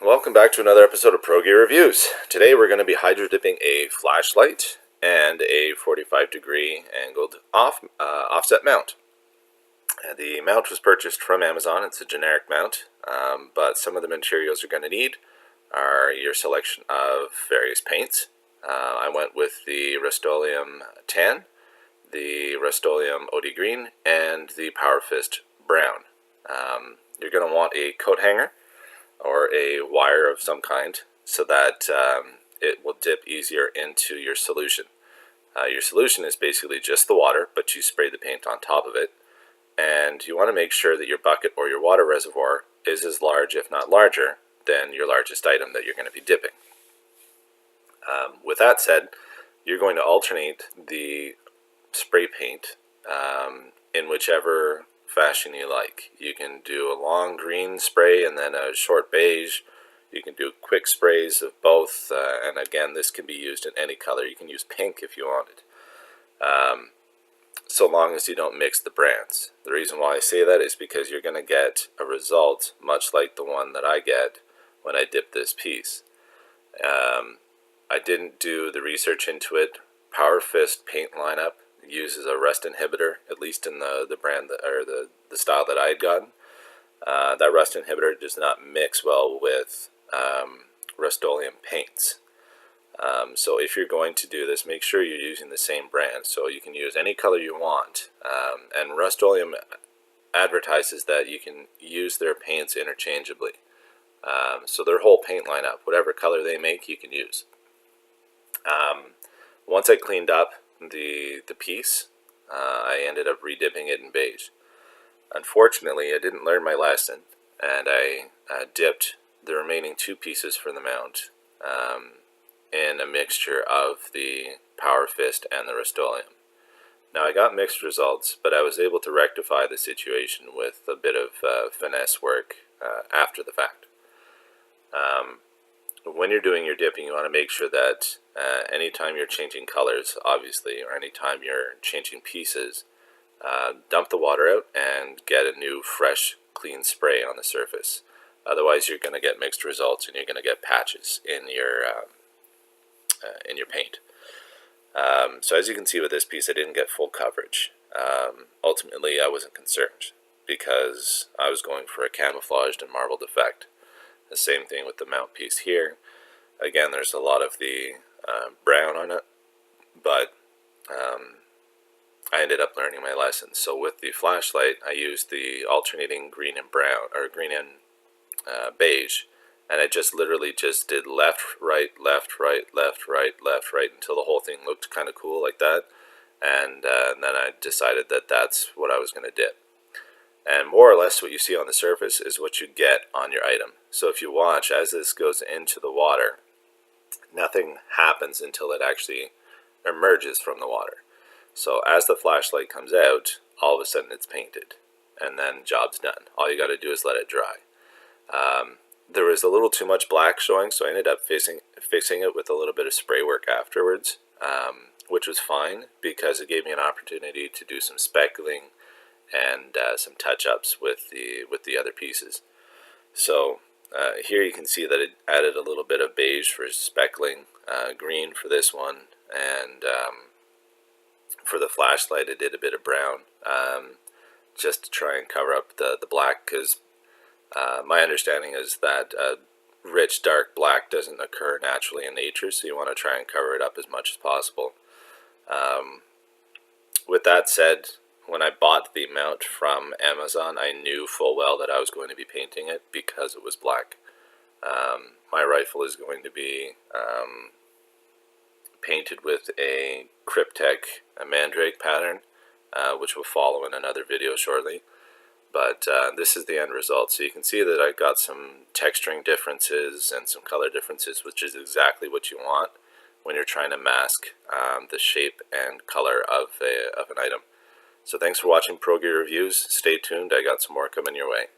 welcome back to another episode of Pro Gear Reviews. Today we're going to be hydro dipping a flashlight and a 45-degree angled offset mount. The mount was purchased from Amazon. It's a generic mount, but some of the materials you're going to need are your selection of various paints. I went with the Rust-Oleum Tan, the Rust-Oleum OD Green, and the Power Fist Brown. You're going to want a coat hanger or a wire of some kind so that it will dip easier into your solution. Your solution is basically just the water, but you spray the paint on top of it. And you want to make sure that your bucket or your water reservoir is as large, if not larger, than your largest item that you're going to be dipping. With that said, you're going to alternate the spray paint in whichever fashion you like. You can do a long green spray and then a short beige. You can do quick sprays of both, and again, this can be used in any color. You can use pink if you wanted, so long as you don't mix the brands. The reason why I say that is because you're going to get a result much like the one that I get when I dip this piece. I didn't do the research into it. Power Fist paint lineup uses a rust inhibitor, at least in the brand or the style that I had gotten. That rust inhibitor does not mix well with Rust-Oleum paints. So if you're going to do this, make sure you're using the same brand. So you can use any color you want. And Rust-Oleum advertises that you can use their paints interchangeably. So their whole paint lineup, whatever color they make, you can use. Once I cleaned up the piece, I ended up redipping it in beige. Unfortunately, I didn't learn my lesson, and I dipped the remaining two pieces for the mount in a mixture of the Power Fist and the Rust-Oleum. Now, I got mixed results, but I was able to rectify the situation with a bit of finesse work after the fact. When you're doing your dipping, you want to make sure that anytime you're changing colors, obviously, or anytime you're changing pieces, dump the water out and get a new, fresh, clean spray on the surface. Otherwise, you're going to get mixed results and you're going to get patches in your paint. So as you can see with this piece, I didn't get full coverage. Ultimately, I wasn't concerned because I was going for a camouflaged and marbled effect. The same thing with the mount piece here. Again, there's a lot of the brown on it, but I ended up learning my lesson. So with the flashlight, I used the alternating green and brown, or green and beige, and I just literally just did left, right, left, right, left, right, left, right until the whole thing looked kind of cool like that. And then I decided that that's what I was going to dip. And more or less what you see on the surface is what you get on your item. So if you watch, as this goes into the water, nothing happens until it actually emerges from the water. So as the flashlight comes out, all of a sudden it's painted, and then job's done. All you got to do is let it dry. There was a little too much black showing, so I ended up fixing it with a little bit of spray work afterwards, which was fine because it gave me an opportunity to do some speckling and some touch-ups with the other pieces. So here you can see that it added a little bit of beige for speckling, green for this one, and for the flashlight I did a bit of brown, just to try and cover up the black, because my understanding is that rich dark black doesn't occur naturally in nature, so you want to try and cover it up as much as possible. With that said, when I bought the mount from Amazon, I knew full well that I was going to be painting it because it was black. My rifle is going to be painted with a Cryptek Mandrake pattern, which will follow in another video shortly. But this is the end result. So you can see that I got some texturing differences and some color differences, which is exactly what you want when you're trying to mask the shape and color of an item. So thanks for watching Pro Gear Reviews. Stay tuned. I got some more coming your way.